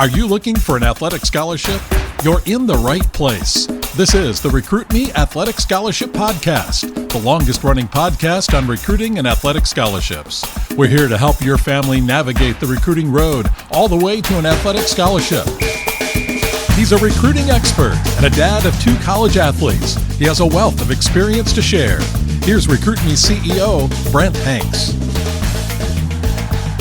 Are you looking for an athletic scholarship? You're in the right place. This is the Recruit Me Athletic Scholarship Podcast, the longest-running podcast on recruiting and athletic scholarships. We're here to help your family navigate the recruiting road all the way to an athletic scholarship. He's a recruiting expert and a dad of 2 college athletes. He has a wealth of experience to share. Here's Recruit Me CEO, Brent Hanks.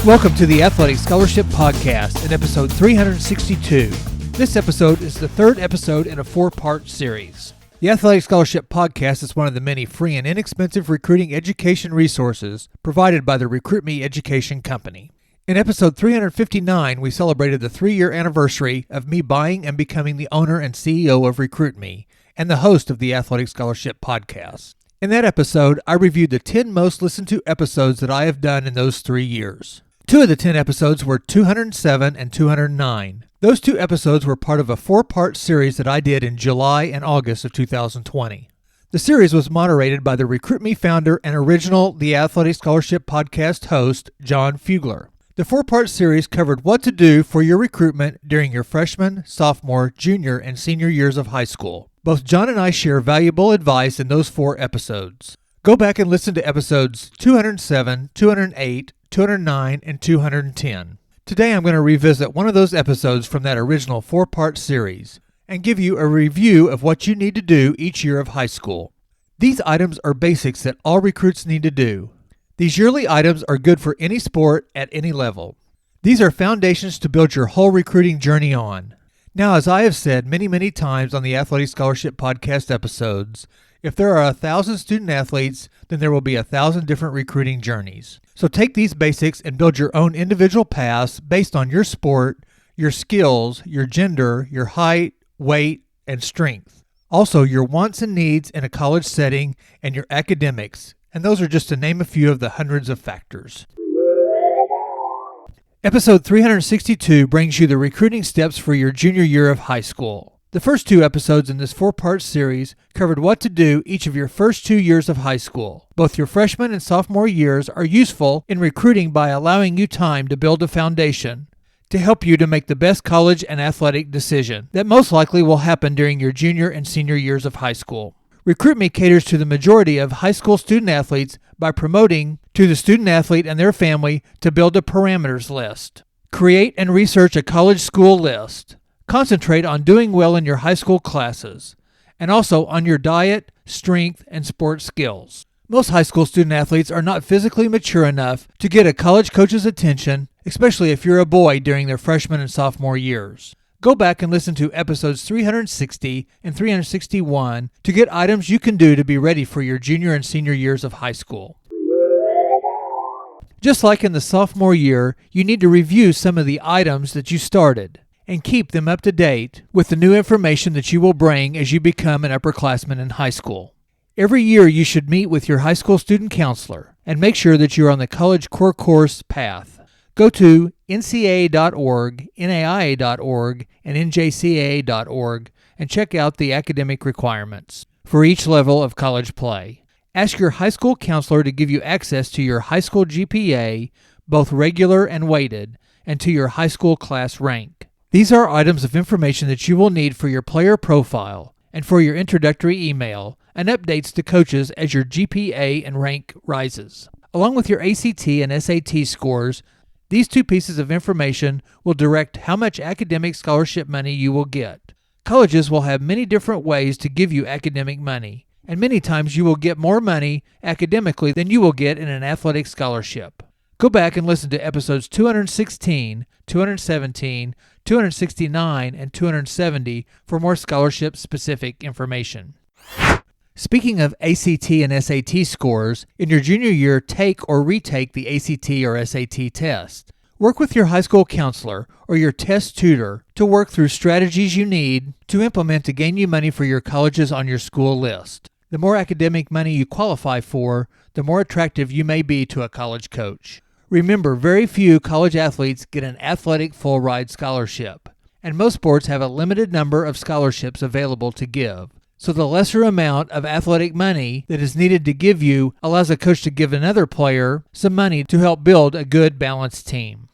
Welcome to the Athletic Scholarship Podcast in episode 362. This episode is the 3rd episode in a 4-part series. The Athletic Scholarship Podcast is one of the many free and inexpensive recruiting education resources provided by the Recruit Me Education Company. In episode 359, we celebrated the 3-year anniversary of me buying and becoming the owner and CEO of Recruit Me and the host of the Athletic Scholarship Podcast. In that episode, I reviewed the 10 most listened to episodes that I have done in those 3 years. 2 of the 10 episodes were 207 and 209. Those 2 episodes were part of a 4-part series that I did in July and August of 2020. The series was moderated by the Recruit Me founder and original The Athletic Scholarship Podcast host, John Fugler. The 4-part series covered what to do for your recruitment during your freshman, sophomore, junior, and senior years of high school. Both John and I share valuable advice in those 4 episodes. Go back and listen to episodes 207, 208, 209, and 210. Today I'm going to revisit one of those episodes from that original 4-part series and give you a review of what you need to do each year of high school. These items are basics that all recruits need to do. These yearly items are good for any sport at any level. These are foundations to build your whole recruiting journey on. Now, as I have said many times on the Athletic Scholarship Podcast episodes, if there are 1,000 student athletes, then there will be 1,000 different recruiting journeys. So take these basics and build your own individual paths based on your sport, your skills, your gender, your height, weight, and strength. Also, your wants and needs in a college setting and your academics. And those are just to name a few of the hundreds of factors. Episode 362 brings you the recruiting steps for your junior year of high school. The first 2 episodes in this 4-part series covered what to do each of your first 2 years of high school. Both your freshman and sophomore years are useful in recruiting by allowing you time to build a foundation to help you to make the best college and athletic decision that most likely will happen during your junior and senior years of high school. Recruit Me caters to the majority of high school student athletes by promoting to the student athlete and their family to build a parameters list. Create and research a college school list. Concentrate on doing well in your high school classes, and also on your diet, strength, and sports skills. Most high school student athletes are not physically mature enough to get a college coach's attention, especially if you're a boy during their freshman and sophomore years. Go back and listen to episodes 360 and 361 to get items you can do to be ready for your junior and senior years of high school. Just like in the sophomore year, you need to review some of the items that you started and keep them up to date with the new information that you will bring as you become an upperclassman in high school. Every year you should meet with your high school student counselor and make sure that you're on the college core course path. Go to ncaa.org, naia.org, and njcaa.org and check out the academic requirements for each level of college play. Ask your high school counselor to give you access to your high school GPA, both regular and weighted, and to your high school class rank. These are items of information that you will need for your player profile and for your introductory email and updates to coaches as your GPA and rank rises. Along with your ACT and SAT scores, these 2 pieces of information will direct how much academic scholarship money you will get. Colleges will have many different ways to give you academic money, and many times you will get more money academically than you will get in an athletic scholarship. Go back and listen to episodes 216, 217, 269, and 270 for more scholarship-specific information. Speaking of ACT and SAT scores, in your junior year, take or retake the ACT or SAT test. Work with your high school counselor or your test tutor to work through strategies you need to implement to gain you money for your colleges on your school list. The more academic money you qualify for, the more attractive you may be to a college coach. Remember, very few college athletes get an athletic full-ride scholarship, and most sports have a limited number of scholarships available to give. So the lesser amount of athletic money that is needed to give you allows a coach to give another player some money to help build a good, balanced team.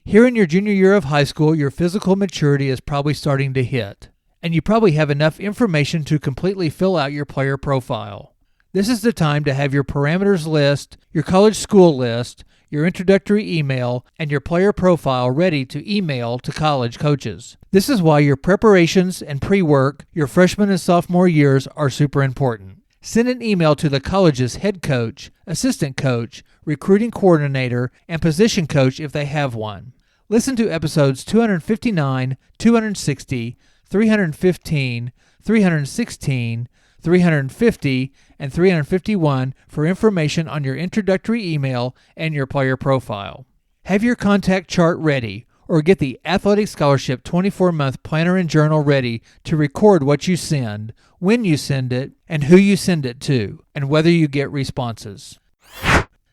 Here in your junior year of high school, your physical maturity is probably starting to hit, and you probably have enough information to completely fill out your player profile. This is the time to have your parameters list, your college school list, your introductory email, and your player profile ready to email to college coaches. This is why your preparations and pre-work your freshman and sophomore years are super important. Send an email to the college's head coach, assistant coach, recruiting coordinator, and position coach if they have one. Listen to episodes 259, 260, 315, 316, 350, and 351 for information on your introductory email and your player profile. Have your contact chart ready, or get the Athletic Scholarship 24-month planner and journal ready to record what you send, when you send it, and who you send it to, and whether you get responses.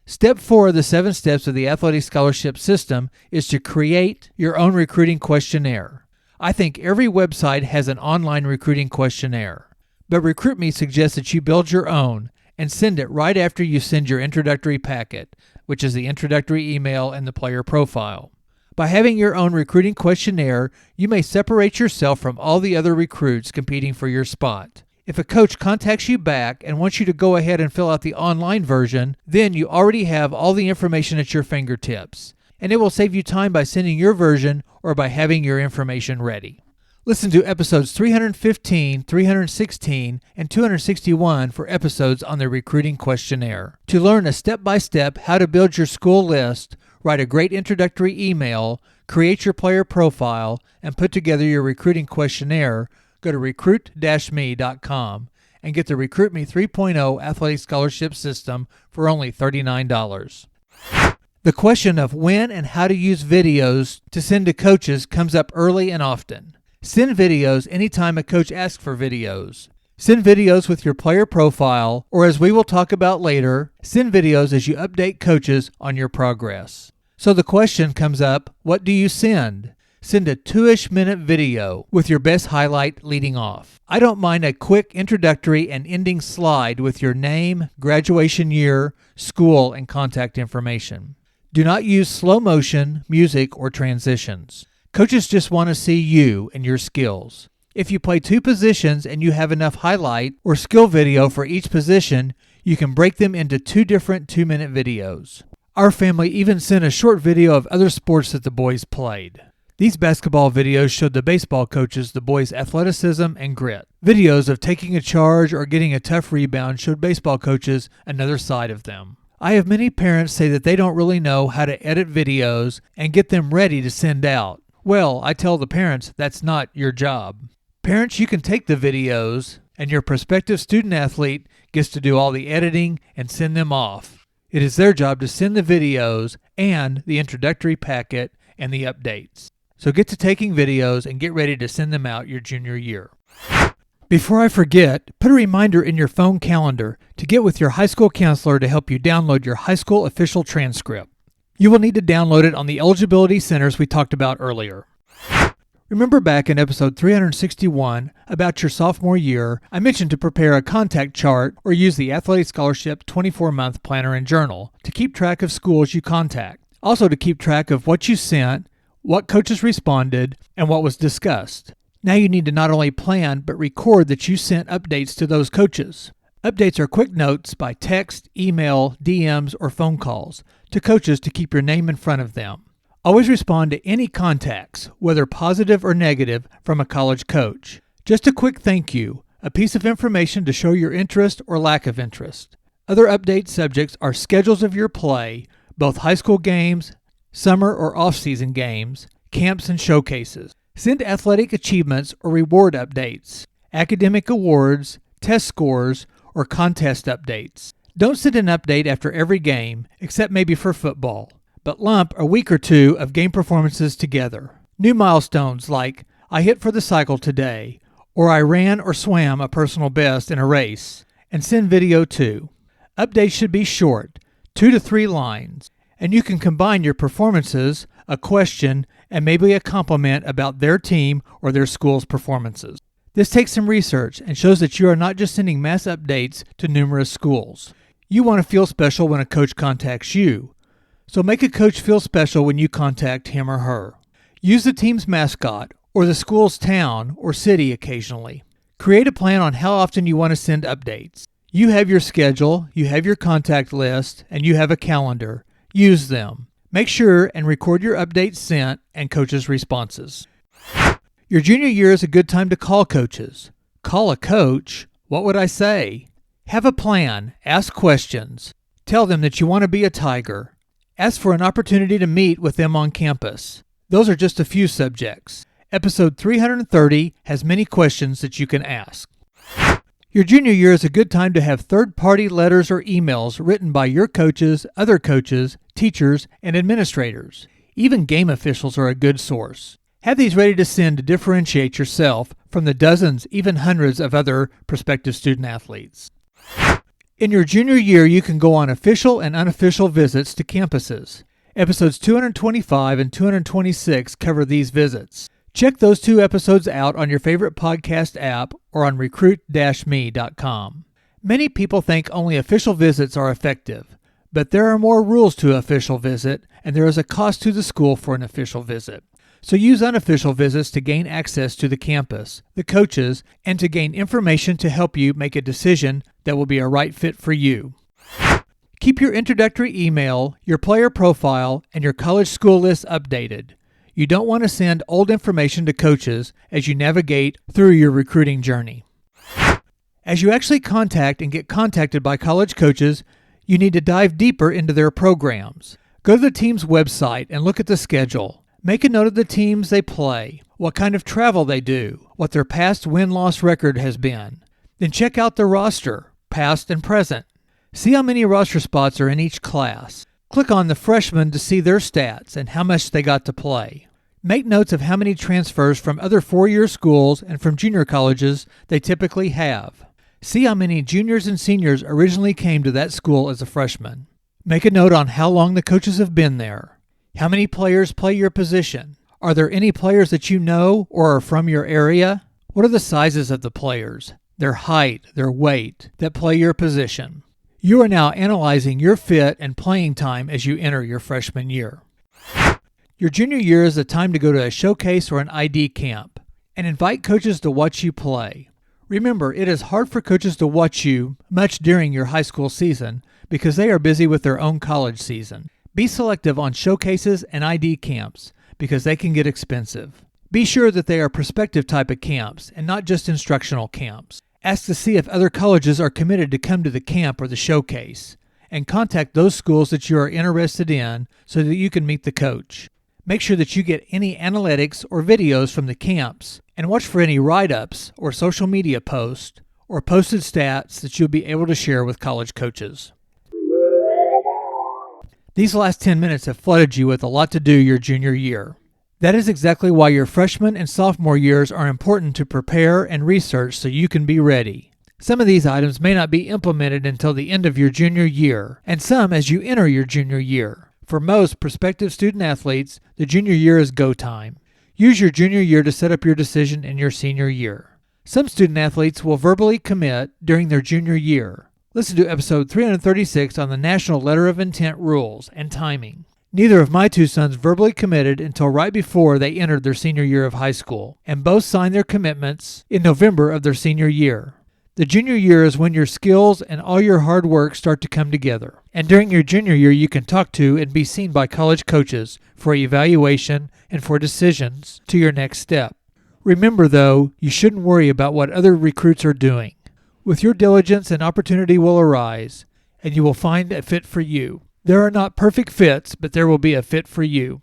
Step 4 of the 7 steps of the Athletic Scholarship system is to create your own recruiting questionnaire. I think every website has an online recruiting questionnaire, but RecruitMe suggests that you build your own and send it right after you send your introductory packet, which is the introductory email and the player profile. By having your own recruiting questionnaire, you may separate yourself from all the other recruits competing for your spot. If a coach contacts you back and wants you to go ahead and fill out the online version, then you already have all the information at your fingertips, and it will save you time by sending your version or by having your information ready. Listen to episodes 315, 316, and 261 for episodes on the recruiting questionnaire. To learn a step-by-step how to build your school list, write a great introductory email, create your player profile, and put together your recruiting questionnaire, go to recruit-me.com and get the RecruitMe 3.0 Athletic Scholarship System for only $39. The question of when and how to use videos to send to coaches comes up early and often. Send videos anytime a coach asks for videos. Send videos with your player profile, or as we will talk about later, send videos as you update coaches on your progress. So the question comes up, what do you send? Send a 2-ish minute video with your best highlight leading off. I don't mind a quick introductory and ending slide with your name, graduation year, school, and contact information. Do not use slow motion, music, or transitions. Coaches just want to see you and your skills. If you play 2 positions and you have enough highlight or skill video for each position, you can break them into 2 different 2-minute videos. Our family even sent a short video of other sports that the boys played. These basketball videos showed the baseball coaches the boys' athleticism and grit. Videos of taking a charge or getting a tough rebound showed baseball coaches another side of them. I have many parents say that they don't really know how to edit videos and get them ready to send out. Well, I tell the parents that's not your job. Parents, you can take the videos, and your prospective student athlete gets to do all the editing and send them off. It is their job to send the videos and the introductory packet and the updates. So get to taking videos and get ready to send them out your junior year. Before I forget, put a reminder in your phone calendar to get with your high school counselor to help you download your high school official transcript. You will need to download it on the eligibility centers we talked about earlier. Remember back in episode 361 about your sophomore year, I mentioned to prepare a contact chart or use the Athletic Scholarship 24-month planner and journal to keep track of schools you contact. Also to keep track of what you sent, what coaches responded, and what was discussed. Now you need to not only plan, but record that you sent updates to those coaches. Updates are quick notes by text, email, DMs, or phone calls to coaches to keep your name in front of them. Always respond to any contacts, whether positive or negative, from a college coach. Just a quick thank you, a piece of information to show your interest or lack of interest. Other update subjects are schedules of your play, both high school games, summer or off-season games, camps, and showcases. Send athletic achievements or reward updates, academic awards, test scores, or contest updates. Don't send an update after every game, except maybe for football, but lump a week or 2 of game performances together. New milestones like, I hit for the cycle today, or I ran or swam a personal best in a race, and send video too. Updates should be short, 2 to 3 lines, and you can combine your performances, a question, and maybe a compliment about their team or their school's performances. This takes some research and shows that you are not just sending mass updates to numerous schools. You want to feel special when a coach contacts you. So make a coach feel special when you contact him or her. Use the team's mascot or the school's town or city occasionally. Create a plan on how often you want to send updates. You have your schedule, you have your contact list, and you have a calendar. Use them. Make sure and record your updates sent and coaches' responses. Your junior year is a good time to call coaches. Call a coach? What would I say? Have a plan. Ask questions. Tell them that you want to be a Tiger. Ask for an opportunity to meet with them on campus. Those are just a few subjects. Episode 330 has many questions that you can ask. Your junior year is a good time to have third-party letters or emails written by your coaches, other coaches, teachers, and administrators. Even game officials are a good source. Have these ready to send to differentiate yourself from the dozens, even hundreds of other prospective student athletes. In your junior year, you can go on official and unofficial visits to campuses. Episodes 225 and 226 cover these visits. Check those 2 episodes out on your favorite podcast app or on recruit-me.com. Many people think only official visits are effective, but there are more rules to an official visit, and there is a cost to the school for an official visit. So use unofficial visits to gain access to the campus, the coaches, and to gain information to help you make a decision that will be a right fit for you. Keep your introductory email, your player profile, and your college school list updated. You don't want to send old information to coaches as you navigate through your recruiting journey. As you actually contact and get contacted by college coaches, you need to dive deeper into their programs. Go to the team's website and look at the schedule. Make a note of the teams they play, what kind of travel they do, what their past win-loss record has been. Then check out the roster, past and present. See how many roster spots are in each class. Click on the freshmen to see their stats and how much they got to play. Make notes of how many transfers from other four-year schools and from junior colleges they typically have. See how many juniors and seniors originally came to that school as a freshman. Make a note on how long the coaches have been there. How many players play your position? Are there any players that you know or are from your area? What are the sizes of the players, their height, their weight, that play your position? You are now analyzing your fit and playing time as you enter your freshman year. Your junior year is the time to go to a showcase or an ID camp and invite coaches to watch you play. Remember, it is hard for coaches to watch you much during your high school season because they are busy with their own college season. Be selective on showcases and ID camps because they can get expensive. Be sure that they are prospective type of camps and not just instructional camps. Ask to see if other colleges are committed to come to the camp or the showcase, and contact those schools that you are interested in so that you can meet the coach. Make sure that you get any analytics or videos from the camps, and watch for any write-ups or social media posts or posted stats that you'll be able to share with college coaches. These last 10 minutes have flooded you with a lot to do your junior year. That is exactly why your freshman and sophomore years are important to prepare and research so you can be ready. Some of these items may not be implemented until the end of your junior year, and some as you enter your junior year. For most prospective student athletes, the junior year is go time. Use your junior year to set up your decision in your senior year. Some student athletes will verbally commit during their junior year. Listen to episode 336 on the National Letter of Intent rules and timing. Neither of my 2 sons verbally committed until right before they entered their senior year of high school, and both signed their commitments in November of their senior year. The junior year is when your skills and all your hard work start to come together. And during your junior year, you can talk to and be seen by college coaches for evaluation and for decisions to your next step. Remember, though, you shouldn't worry about what other recruits are doing. With your diligence, an opportunity will arise, and you will find a fit for you. There are not perfect fits, but there will be a fit for you.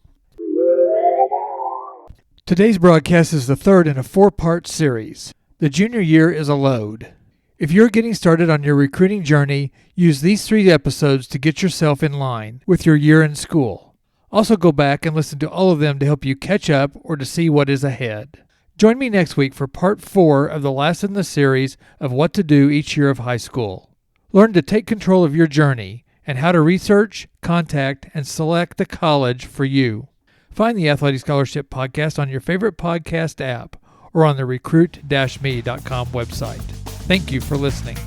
Today's broadcast is the third in a 4-part series. The junior year is a load. If you're getting started on your recruiting journey, use these 3 episodes to get yourself in line with your year in school. Also go back and listen to all of them to help you catch up or to see what is ahead. Join me next week for part 4 of the last in the series of what to do each year of high school. Learn to take control of your journey and how to research, contact, and select the college for you. Find the Athletic Scholarship Podcast on your favorite podcast app or on the recruit-me.com website. Thank you for listening.